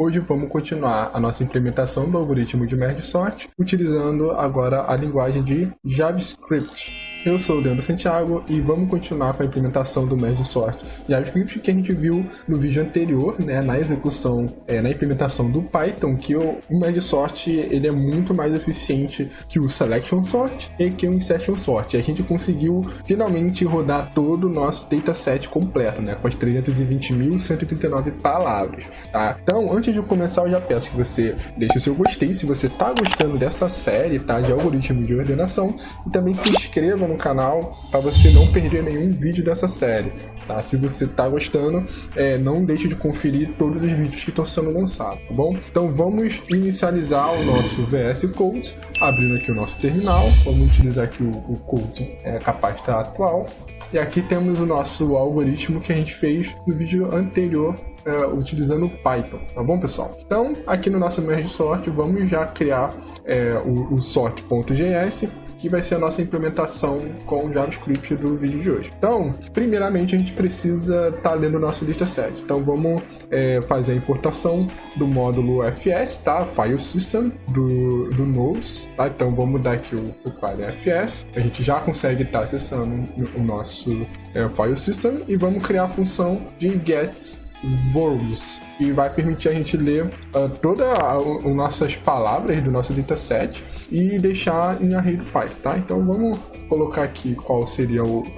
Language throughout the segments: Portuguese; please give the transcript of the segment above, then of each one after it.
Hoje vamos continuar a nossa implementação do algoritmo de merge sort, utilizando agora a linguagem de JavaScript. Eu sou o Leandro Santiago e vamos continuar com a implementação do merge sort JavaScript que a gente viu no vídeo anterior, né, na execução, na implementação do Python, que o merge sort ele é muito mais eficiente que o selection sort e que o insertion sort. A gente conseguiu finalmente rodar todo o nosso dataset completo, né, com as 320.139 palavras, tá? Então, antes de começar, eu já peço que você deixe o seu gostei se você está gostando dessa série, tá, de algoritmo de ordenação, e também se inscreva no canal para você não perder nenhum vídeo dessa série, tá? Se você está gostando, não deixe de conferir todos os vídeos que estão sendo lançados, tá bom? Então vamos inicializar o nosso VS Code, abrindo aqui o nosso terminal. Vamos utilizar aqui o code capacitor atual, e aqui temos o nosso algoritmo que a gente fez no vídeo anterior, utilizando o Python, tá bom, pessoal? Então, aqui no nosso merge sort, vamos já criar o sort.js, que vai ser a nossa implementação com o JavaScript do vídeo de hoje. Então, primeiramente, a gente precisa estar lendo o nosso dataset. Então, vamos fazer a importação do módulo fs, tá? File System do Node, tá? Então, vamos dar aqui o quadro fs. A gente já consegue estar acessando o nosso File System e vamos criar a função de get verbs, que vai permitir a gente ler todas as nossas palavras do nosso dataset e deixar em array do Python, tá? Então vamos colocar aqui qual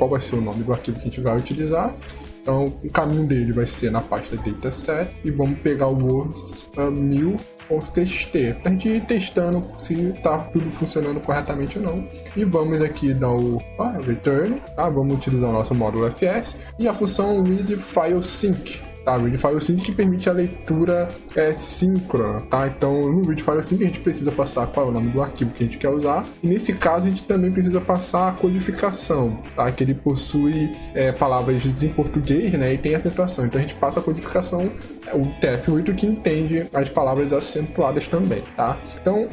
vai ser o nome do arquivo que a gente vai utilizar. Então o caminho dele vai ser na pasta dataset e vamos pegar o words 1000.txt para a gente ir testando se está tudo funcionando corretamente ou não. E vamos aqui dar o return, tá? Vamos utilizar o nosso módulo fs e a função readFileSync. Tá, readFileSync que permite a leitura síncrona, tá? Então, no readFileSync a gente precisa passar qual é o nome do arquivo que a gente quer usar, e nesse caso a gente também precisa passar a codificação, tá? Que ele possui palavras em português, né? E tem acentuação, então a gente passa a codificação, o TF8 que entende as palavras acentuadas também, tá? Então,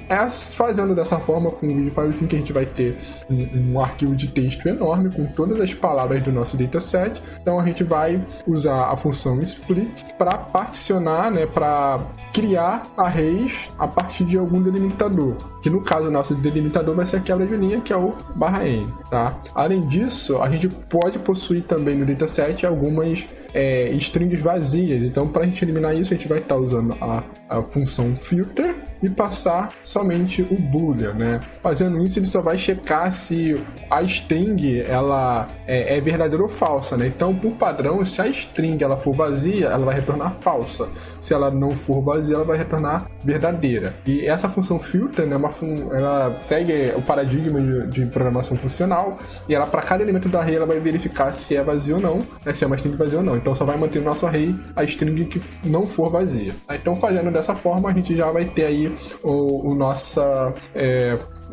fazendo dessa forma com o readFileSync a gente vai ter um arquivo de texto enorme com todas as palavras do nosso dataset. Então a gente vai usar a função split para particionar, né, para criar arrays a partir de algum delimitador, que no caso o nosso delimitador vai ser a quebra de linha, que é o /n, tá? Além disso, a gente pode possuir também no dataset algumas strings vazias. Então, para a gente eliminar isso, a gente vai estar usando a função filter e passar somente o boolean, né? Fazendo isso, ele só vai checar se a string ela é verdadeira ou falsa, né? Então, por padrão, se a string ela for vazia, ela vai retornar falsa. Se ela não for vazia, ela vai retornar verdadeira. E essa função filter, né, ela segue o paradigma de programação funcional, e ela, para cada elemento do array, ela vai verificar se é vazio ou não, né, se é uma string vazia ou não. Então, só vai manter no nosso array a string que não for vazia. Então, fazendo dessa forma, a gente já vai ter aí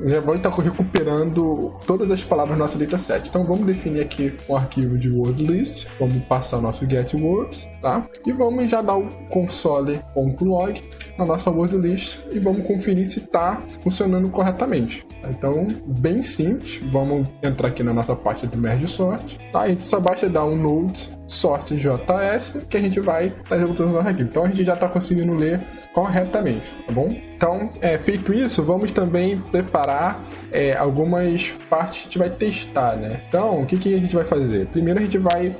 já vai estar recuperando todas as palavras do nosso dataset. Então vamos definir aqui um arquivo de word list, vamos passar o nosso get words, tá? E vamos já dar o console.log na nossa word list e vamos conferir se está funcionando corretamente. Então, bem simples, vamos entrar aqui na nossa parte do merge sort, tá? A gente só basta dar um node sort.js que a gente vai estar executando o nosso arquivo. Então a gente já está conseguindo ler corretamente, tá bom? Então, feito isso, vamos também preparar algumas partes que a gente vai testar, né? Então, o que a gente vai fazer? Primeiro a gente vai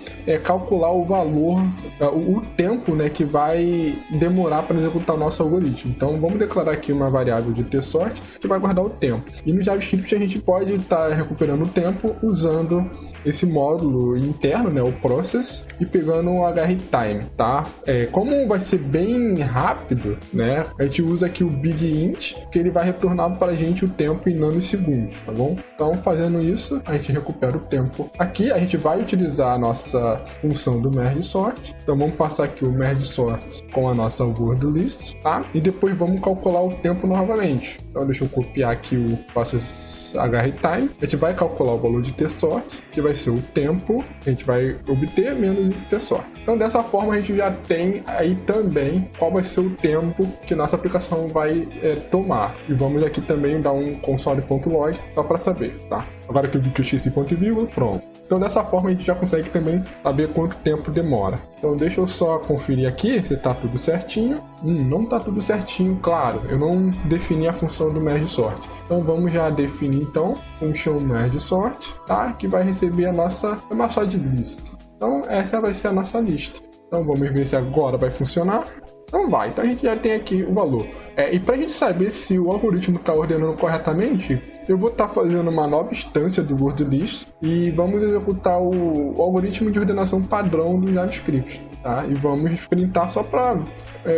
calcular o valor, o tempo, né, que vai demorar para executar o nosso algoritmo. Então, vamos declarar aqui uma variável de tsort que vai guardar o tempo. E no JavaScript a gente pode estar recuperando o tempo usando esse módulo interno, né, o process, e pegando o hrtime, tá? Como vai ser bem rápido, né, a gente usa aqui o bigint, que ele vai retornar para a gente o tempo em nanosegundos, tá bom? Então, fazendo isso, a gente recupera o tempo. Aqui, a gente vai utilizar a nossa função do merge sort. Então, vamos passar aqui o merge sort com a nossa word list, tá? E depois vamos calcular o tempo novamente. Então, deixa eu copiar aqui o process hrtime. A gente vai calcular o valor de tsort, que vai ser o tempo que a gente vai obter menos o tsort. Então, dessa forma, a gente já tem aí também qual vai ser o tempo que nossa aplicação vai tomar. E vamos aqui também dar um console.log só para saber, tá? Agora que eu vi que eu esqueci ponto e vírgula, pronto. Então dessa forma a gente já consegue também saber quanto tempo demora. Então deixa eu só conferir aqui se está tudo certinho. Não está tudo certinho, claro. Eu não defini a função do merge sort. Então vamos já definir então função merge sort, tá? Que vai receber a nossa de lista. Então essa vai ser a nossa lista. Então vamos ver se agora vai funcionar. Então vai, então a gente já tem aqui o valor. E para a gente saber se o algoritmo está ordenando corretamente, eu vou estar fazendo uma nova instância do word list e vamos executar o algoritmo de ordenação padrão do JavaScript, tá? E vamos printar só para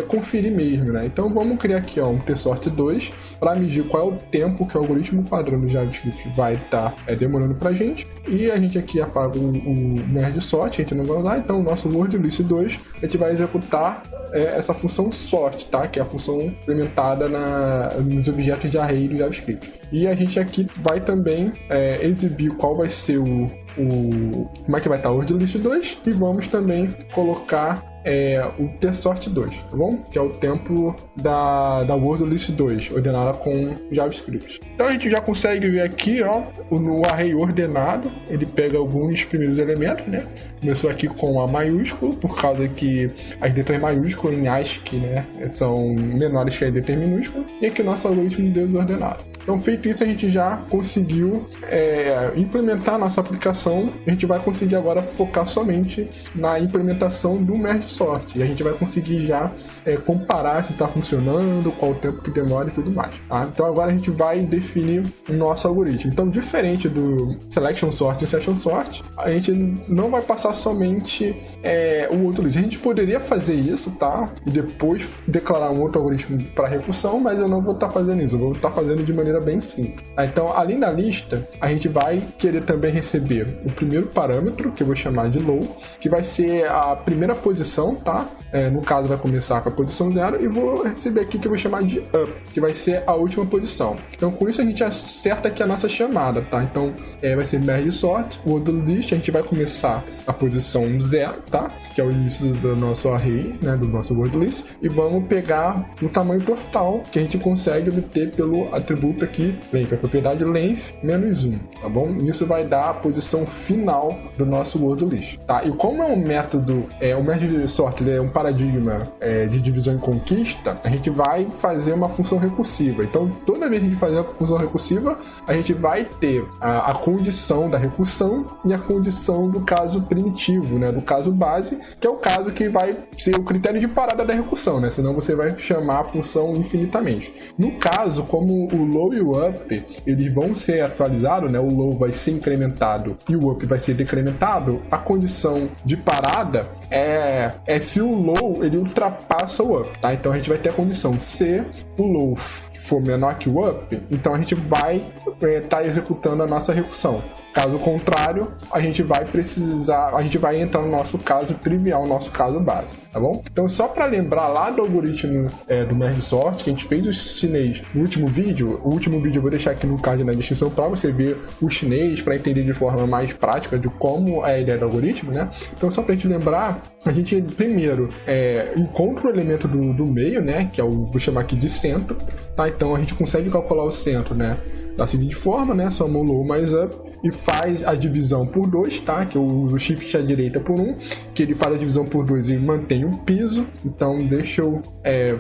conferir mesmo, né? Então vamos criar aqui um tsort2 para medir qual é o tempo que o algoritmo padrão do JavaScript vai estar demorando para a gente. E a gente aqui apaga o merge sort, a gente não vai usar, então o nosso word list 2 a gente vai executar essa função sort, tá? Que é a função implementada nos objetos de array do JavaScript. E a gente aqui vai também exibir qual vai ser como é que vai estar o word list 2 e vamos também colocar o tsort2, tá bom? Que é o tempo da word list 2 ordenada com JavaScript. Então a gente já consegue ver aqui, ó, no array ordenado, ele pega alguns primeiros elementos, né? Começou aqui com A maiúsculo, por causa que as letras maiúsculas em ASCII, né, são menores que a letra minúscula, e aqui o nosso algoritmo desordenado. Então, feito isso, a gente já conseguiu implementar a nossa aplicação. A gente vai conseguir agora focar somente na implementação do merge sort. E a gente vai conseguir já comparar se está funcionando, qual o tempo que demora e tudo mais. Tá? Então, agora a gente vai definir o nosso algoritmo. Então, diferente do selection sort e insertion sort, a gente não vai passar somente o outro list. A gente poderia fazer isso, tá? E depois declarar um outro algoritmo para recursão, mas eu não vou estar fazendo isso. Eu vou estar fazendo de maneira bem simples. Então, além da lista, a gente vai querer também receber o primeiro parâmetro, que eu vou chamar de low, que vai ser a primeira posição, tá? No caso, vai começar com a posição 0, e vou receber aqui que eu vou chamar de up, que vai ser a última posição. Então, com isso, a gente acerta aqui a nossa chamada, tá? Então, vai ser merge sort, word list, a gente vai começar a posição 0, tá? Que é o início do nosso array, né? Do nosso word list, e vamos pegar o tamanho total que a gente consegue obter pelo atributo aqui, length, a propriedade length menos 1, tá bom? Isso vai dar a posição final do nosso word list, tá? E como é um método, o merge sort é um paradigma de divisão e conquista, a gente vai fazer uma função recursiva. Então, toda vez que a gente fazer uma função recursiva, a gente vai ter a condição da recursão e a condição do caso primitivo, né? Do caso base, que é o caso que vai ser o critério de parada da recursão, né? Senão você vai chamar a função infinitamente. No caso, como o low e o up, eles vão ser atualizados, né? O low vai ser incrementado e o up vai ser decrementado, a condição de parada é se o low ele ultrapassa o up, tá? Então a gente vai ter a condição, se o low for menor que o up, então a gente vai estar executando a nossa recursão. Caso contrário, a gente vai entrar no nosso caso trivial, no nosso caso base, tá bom? Então, só para lembrar lá do algoritmo do merge sort, que a gente fez o chinês no último vídeo, eu vou deixar aqui no card na descrição para você ver o chinês, para entender de forma mais prática de como é a ideia do algoritmo, né? Então, só para a gente lembrar, a gente primeiro encontra o elemento do meio, né? Que vou chamar aqui de centro, tá? Então, a gente consegue calcular o centro, né? Da seguinte forma, né? Soma o low mais up e faz a divisão por 2, tá? Que eu uso o shift à direita por 1, que ele faz a divisão por 2 e mantém o piso. Então, deixa eu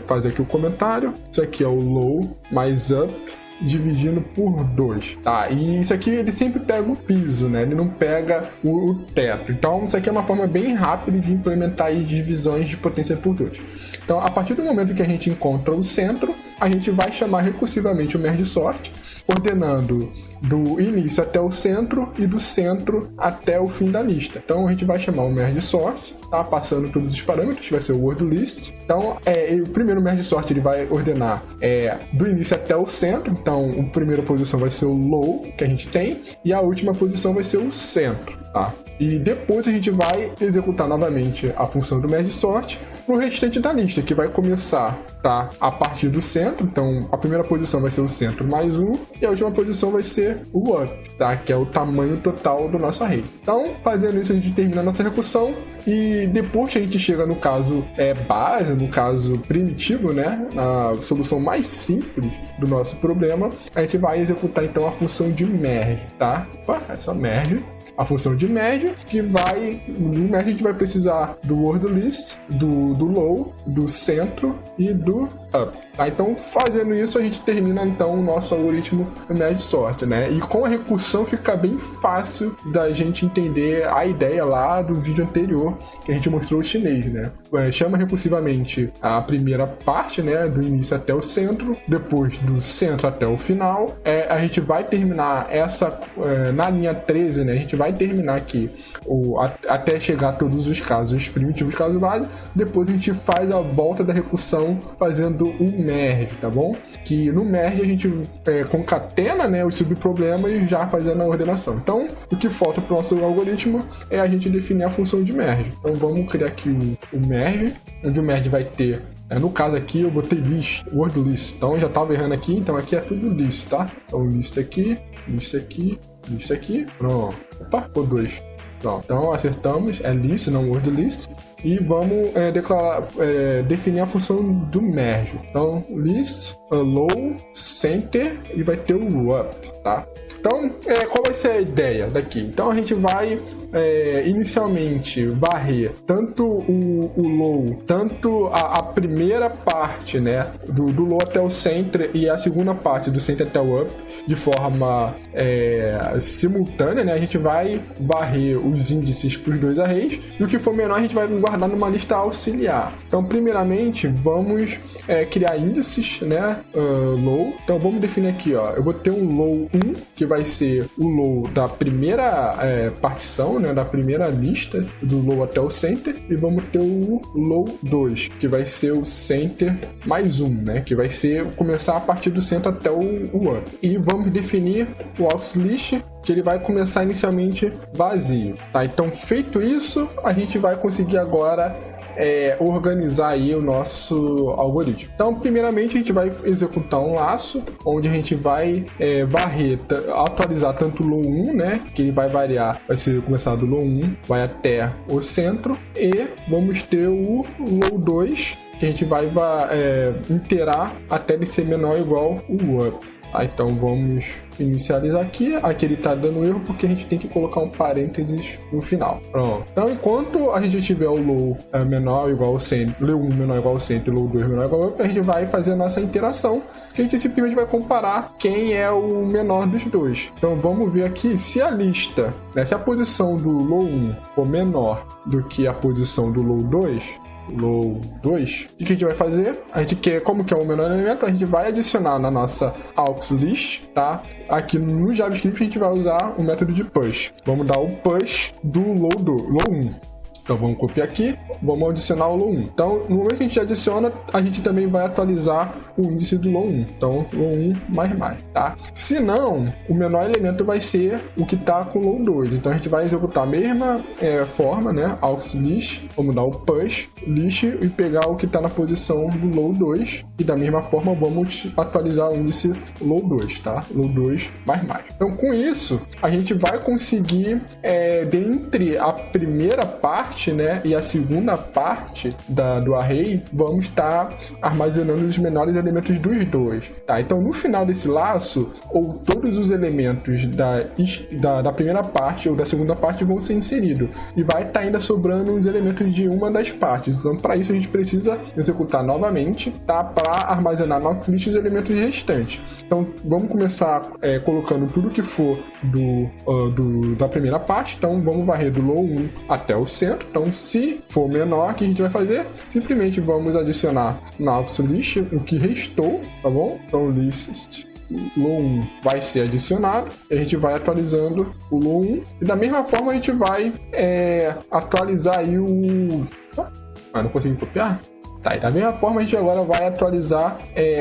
fazer aqui o comentário. Isso aqui é o low mais up dividindo por 2, tá? E isso aqui ele sempre pega o piso, né? Ele não pega o teto. Então, isso aqui é uma forma bem rápida de implementar aí divisões de potência por 2. Então, a partir do momento que a gente encontra o centro, a gente vai chamar recursivamente o merge sort, ordenando do início até o centro e do centro até o fim da lista. Então a gente vai chamar o merge sort, tá? Passando todos os parâmetros, que vai ser o word list. Então o primeiro merge sort ele vai ordenar do início até o centro. Então a primeira posição vai ser o low que a gente tem e a última posição vai ser o centro, tá? E depois a gente vai executar novamente a função do merge sort para o restante da lista, que vai começar tá a partir do centro. Então a primeira posição vai ser o centro mais 1 e a última posição vai ser o up, tá? Que é o tamanho total do nosso array. Então, fazendo isso, a gente termina a nossa recursão e depois que a gente chega no caso base, no caso primitivo, né? A solução mais simples do nosso problema, a gente vai executar então a função de merge, tá? É só merge. A função de merge, que vai... No merge a gente vai precisar do word list, do low, do centro e do up. Tá? Então, fazendo isso, a gente termina então o nosso algoritmo do merge sort, né? E com a recursão fica bem fácil da gente entender a ideia lá do vídeo anterior que a gente mostrou o chinês, né? Chama recursivamente a primeira parte, né? Do início até o centro, depois do centro até o final. A gente vai terminar essa na linha 13, né? A gente vai terminar aqui até chegar a todos os casos primitivos, caso base. Depois a gente faz a volta da recursão fazendo o merge, tá bom? Que no merge a gente concatena, né, os subproblemas e já fazendo a ordenação. Então, o que falta para o nosso algoritmo é a gente definir a função de merge. Então, vamos criar aqui o merge, onde o merge vai ter... no caso aqui eu botei list, word list, então já estava errando aqui, então aqui é tudo list, tá? Então list aqui, list aqui, list aqui, pronto. Opa, ficou 2. Pronto, então acertamos, é list, não word list. E vamos definir a função do merge. Então, list, low, center e vai ter o up, tá? Então, qual vai ser a ideia daqui? Então, a gente vai inicialmente varrer tanto o low, tanto a primeira parte, né, do low até o center e a segunda parte do center até o up de forma simultânea, né? A gente vai varrer os índices para os dois arrays e o que for menor a gente vai guardar numa lista auxiliar. Então, primeiramente, vamos criar índices, né, low. Então, vamos definir aqui, ó, eu vou ter um low 1, que vai ser o low da primeira partição, né, da primeira lista, do low até o center, e vamos ter o low 2, que vai ser o center mais 1, né, que vai ser começar a partir do centro até o up. E vamos definir o aux list, que ele vai começar inicialmente vazio, tá? Então, feito isso, a gente vai conseguir agora organizar aí o nosso algoritmo. Então, primeiramente, a gente vai executar um laço, onde a gente vai varrer, atualizar tanto o low 1, né, que ele vai variar, vai ser começar do low 1, vai até o centro, e vamos ter o low 2, que a gente vai iterar até ele ser menor ou igual o up. Então vamos inicializar aqui. Aqui ele está dando erro porque a gente tem que colocar um parênteses no final. Pronto. Então enquanto a gente tiver o low menor ou igual ao centro, low 1 menor ou igual ao centro e low 2 menor ou igual ao up, a gente vai fazer a nossa interação, que a gente simplesmente vai comparar quem é o menor dos dois. Então vamos ver aqui se a lista, né, se a posição do low 1 for menor do que a posição do low 2, low 2, o que a gente vai fazer? A gente quer, como que é o menor elemento, a gente vai adicionar na nossa aux list, tá? Aqui no JavaScript a gente vai usar o método de push. Vamos dar o push do low 1. Então vamos copiar aqui, vamos adicionar o low 1. Então, no momento que a gente adiciona, a gente também vai atualizar o índice do low 1. Então, low 1 mais, tá? Se não, o menor elemento vai ser o que está com o low 2. Então, a gente vai executar a mesma forma, né? Aux list, vamos dar o push list e pegar o que está na posição do low 2. E da mesma forma, vamos atualizar o índice low 2, tá? Low 2 mais. Então, com isso, a gente vai conseguir, dentre a primeira parte, né, e a segunda parte do array, vamos estar armazenando os menores elementos dos dois, tá? Então, no final desse laço, ou todos os elementos da primeira parte ou da segunda parte vão ser inseridos, e vai estar ainda sobrando os elementos de uma das partes. Então, para isso, a gente precisa executar novamente, tá? Para armazenar na list os elementos restantes. Então, vamos começar colocando tudo que for da primeira parte. Então, vamos varrer do low 1 até o centro. Então, se for menor, o que a gente vai fazer? Simplesmente vamos adicionar na aux list o que restou, tá bom? Então, list low 1 vai ser adicionado, a gente vai atualizando o low 1 e da mesma forma a gente vai atualizar aí não consegui copiar? Tá, e da mesma forma a gente agora vai atualizar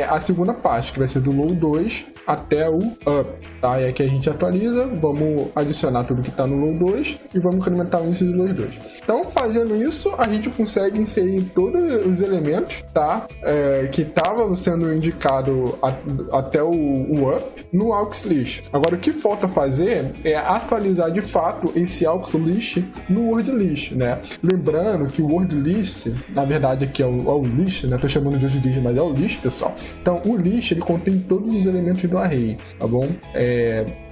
a segunda parte, que vai ser do low 2 até o up, tá? E aqui a gente atualiza, vamos adicionar tudo que está no low 2 e vamos incrementar o índice do low 2. Então, fazendo isso, a gente consegue inserir todos os elementos, tá? Que estavam sendo indicado até o up no aux list. Agora, o que falta fazer é atualizar de fato esse aux list no word list, né? Lembrando que o word list, na verdade aqui é o list, né? Tô chamando de word list, mas é o list, pessoal. Então, o list, ele contém todos os elementos do array, tá bom?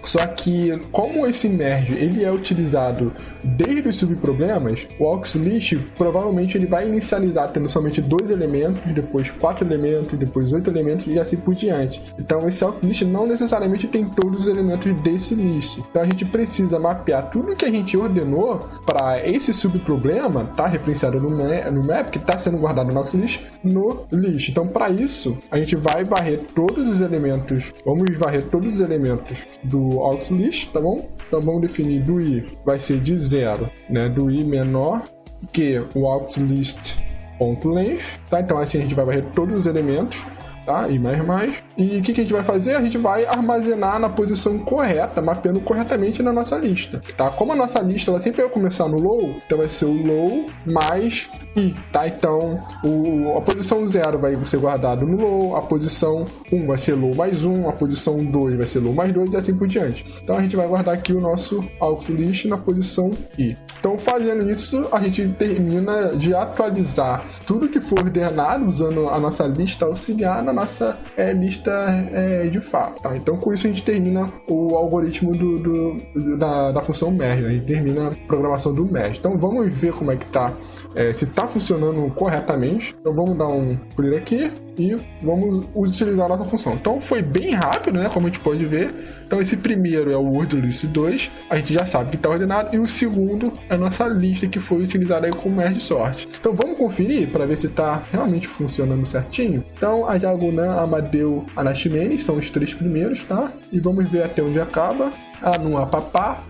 Só que, como esse merge ele é utilizado desde os subproblemas, o aux list provavelmente ele vai inicializar tendo somente 2 elementos, depois 4 elementos, depois 8 elementos e assim por diante. Então, esse aux list não necessariamente tem todos os elementos desse list. Então, a gente precisa mapear tudo que a gente ordenou para esse subproblema, tá? Referenciado no map, que está sendo guardado no aux list, no list. Então, para isso, a gente vai varrer todos os elementos, vamos varrer todos os elementos do aux list, tá bom? Então vamos definir do i vai ser de 0, né? Do i menor que o aux list.length, tá? Então assim a gente vai varrer todos os elementos, tá? E mais. E o que a gente vai fazer? A gente vai armazenar na posição correta, mapeando corretamente na nossa lista, tá? Como a nossa lista ela sempre vai começar no low, então vai ser o low mais i, tá? Então a posição 0 vai ser guardado no low, a posição 1 vai ser low mais 1, a posição 2 vai ser low mais 2 e assim por diante. Então a gente vai guardar aqui o nosso aux list na posição i. Então fazendo isso, a gente termina de atualizar tudo que for ordenado usando a nossa lista auxiliar na nossa lista de fato, tá? Então com isso a gente termina o algoritmo da função merge, né? A gente termina a programação do merge. Então vamos ver como é que tá, se tá funcionando corretamente. Então vamos dar um clear aqui e vamos utilizar a nossa função. Então foi bem rápido, né? Como a gente pode ver. Então esse primeiro é o word list 2, a gente já sabe que está ordenado, e o segundo é a nossa lista que foi utilizada aí com merge sort. Então vamos conferir para ver se está realmente funcionando certinho. Então a Jagunan, Amadeu, Anashimene são os 3 primeiros, tá? E vamos ver até onde acaba. Anu, Apapá.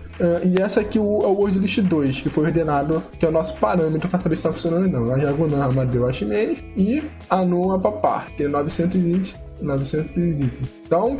E essa aqui é o word list 2, que foi ordenado, que é o nosso parâmetro para saber se está funcionando ou não. A Jagunan, Amadeu, Anashimene e Anu, Apapá, que é 920. Então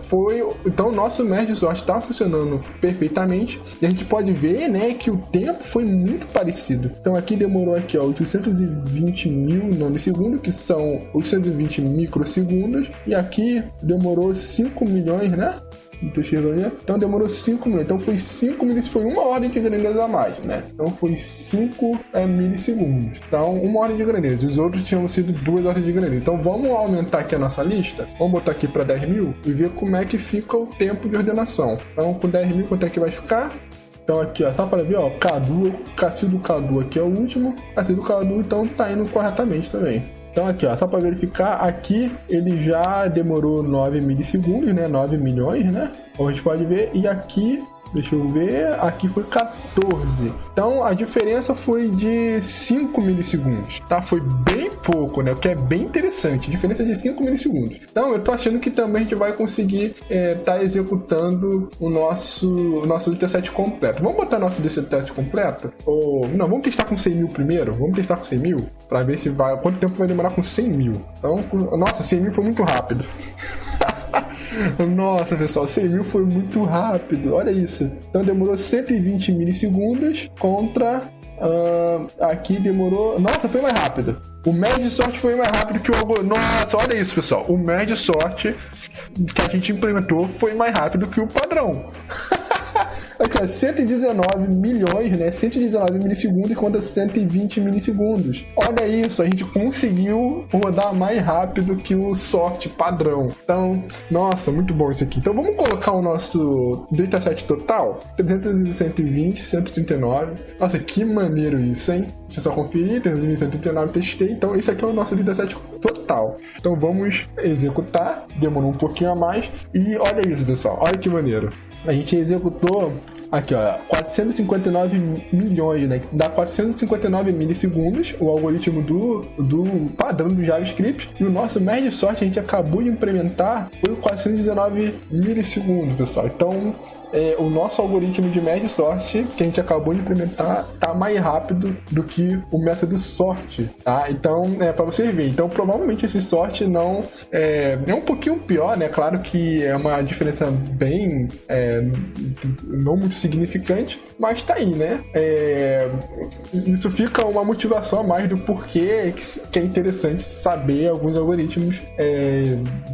o nosso merge sort está funcionando perfeitamente e a gente pode ver, né, que o tempo foi muito parecido. Então aqui demorou aqui, ó, 820 mil nanosegundos, que são 820 microsegundos, e aqui demorou 5 milhões, né? Então demorou 5 milhões. Então foi 5 milissegundos, foi uma ordem de grandeza a mais, né? Então foi 5 milissegundos. Então uma ordem de grandeza. Os outros tinham sido 2 ordens de grandeza. Então vamos aumentar aqui a nossa lista. Vamos botar aqui para 10 mil e ver como é que fica o tempo de ordenação. Então com 10 mil quanto é que vai ficar? Então aqui, ó, só para ver, ó, Cacildo Cadu aqui é o último. Cacildo Cadu então tá indo corretamente também. Então aqui, ó, só para verificar, aqui ele já demorou 9 milissegundos, né? 9 milhões, né? Como a gente pode ver. E aqui, deixa eu ver, aqui foi 14. Então a diferença foi de 5 milissegundos, tá? Foi bem pouco, né? O que é bem interessante. Diferença de 5 milissegundos. Então eu tô achando que também a gente vai conseguir tá executando o nosso dataset completo. Vamos botar nosso dataset completo? Ou não, vamos testar com 100 mil primeiro? Vamos testar com 100 mil? Para ver se vai, quanto tempo vai demorar com 100 mil. Então, nossa, 100 mil foi muito rápido. Nossa, pessoal, 100 mil foi muito rápido. Olha isso. Então demorou 120 milissegundos contra... aqui demorou... Nossa, foi mais rápido. O merge sort foi mais rápido que o algoritmo. Nossa, olha isso, pessoal. O merge sort que a gente implementou foi mais rápido que o padrão. Aqui, ó, 119 milhões, né? 119 milissegundos contra 120 milissegundos. Olha isso, a gente conseguiu rodar mais rápido que o sort padrão. Então, nossa, muito bom isso aqui. Então vamos colocar o nosso dataset total. 320, 139. Nossa, que maneiro isso, hein? Deixa eu só conferir, 320, 139, testei. Então esse aqui é o nosso dataset total. Então vamos executar. Demorou um pouquinho a mais. E olha isso, pessoal. Olha que maneiro. A gente executou aqui, ó, 459 milhões, né? Dá 459 milissegundos, o algoritmo do padrão do JavaScript. E o nosso merge sort a gente acabou de implementar foi 419 milissegundos, pessoal. Então, o nosso algoritmo de merge sort, que a gente acabou de implementar, tá mais rápido do que o método sort, tá? Então, para vocês verem. Então, provavelmente esse sort não é um pouquinho pior, né? Claro que é uma diferença bem não muito significante, mas tá aí, né? Isso fica uma motivação a mais do porquê que é interessante saber alguns algoritmos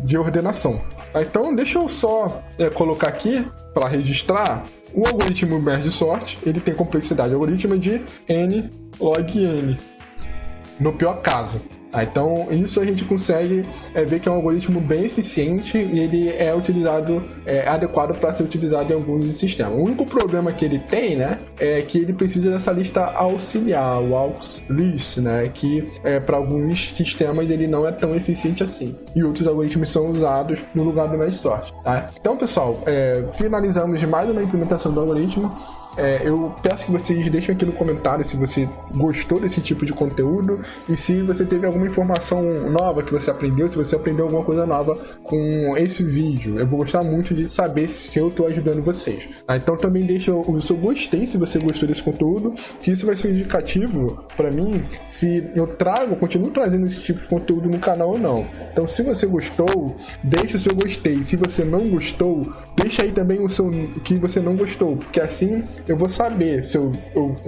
de ordenação. Então, deixa eu só colocar aqui para registrar. O algoritmo merge sort, ele tem complexidade algoritmo de n log n, no pior caso. Então, isso a gente consegue ver que é um algoritmo bem eficiente e ele é utilizado, adequado para ser utilizado em alguns sistemas. O único problema que ele tem, né, é que ele precisa dessa lista auxiliar, o aux list, né, que para alguns sistemas ele não é tão eficiente assim. E outros algoritmos são usados no lugar do merge sort, tá? Então, pessoal, finalizamos mais uma implementação do algoritmo. Eu peço que vocês deixem aqui no comentário se você gostou desse tipo de conteúdo e se você teve alguma informação nova que você aprendeu, se você aprendeu alguma coisa nova com esse vídeo. Eu vou gostar muito de saber se eu estou ajudando vocês. Então também deixa o seu gostei se você gostou desse conteúdo, que isso vai ser um indicativo para mim se eu continuo trazendo esse tipo de conteúdo no canal ou não. Então se você gostou, deixa o seu gostei. Se você não gostou, deixa aí também o que você não gostou, porque assim eu vou saber se eu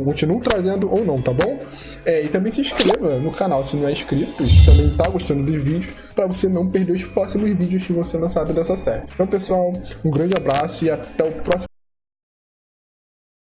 continuo trazendo ou não, tá bom? E também se inscreva no canal se não é inscrito, se também tá gostando dos vídeos, para você não perder os próximos vídeos que vão ser lançados dessa série. Então, pessoal, um grande abraço e até o próximo